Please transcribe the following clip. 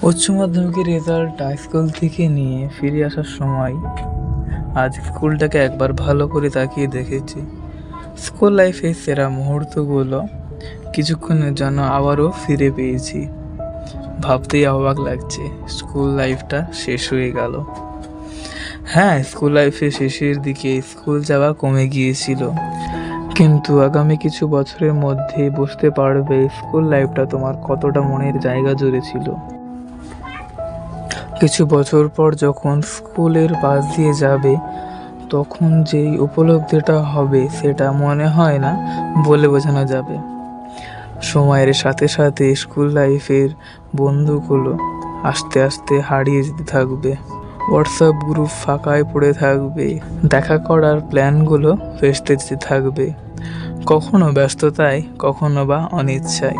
উচ্চ মাধ্যমিকের result school থেকে নিয়ে ফিরে আসার সময় আজ স্কুলটাকে একবার ভালো করে তাকিয়ে দেখেছি। স্কুল লাইফের সেরা মুহূর্তগুলো কিছুক্ষণের জন্য আবারও ফিরে পেয়েছি। ভাবতেই অবাক লাগছে, স্কুল লাইফটা শেষ হয়ে গেল। হ্যাঁ, স্কুল লাইফের শেষের দিকে স্কুল যাওয়া কমে গিয়েছিল, কিন্তু আগামী কিছু বছরের মধ্যে বুঝতে পারবে স্কুল লাইফটা তোমার কতটা মনের জায়গা জুড়ে ছিল। কিছু বছর পর যখন স্কুলের পাশ দিয়ে যাবে, তখন যেই উপলব্ধিটা হবে সেটা মনে হয় না বলে বোঝানো যাবে। সময়ের সাথে সাথে স্কুল লাইফের বন্ধুগুলো আস্তে আস্তে হারিয়ে যেতে থাকবে। হোয়াটসঅ্যাপ গ্রুপ ফাঁকায় পড়ে থাকবে, দেখা করার প্ল্যানগুলো ভেস্তে যেতে থাকবে, কখনো ব্যস্ততায়, কখনো বা অনিচ্ছায়।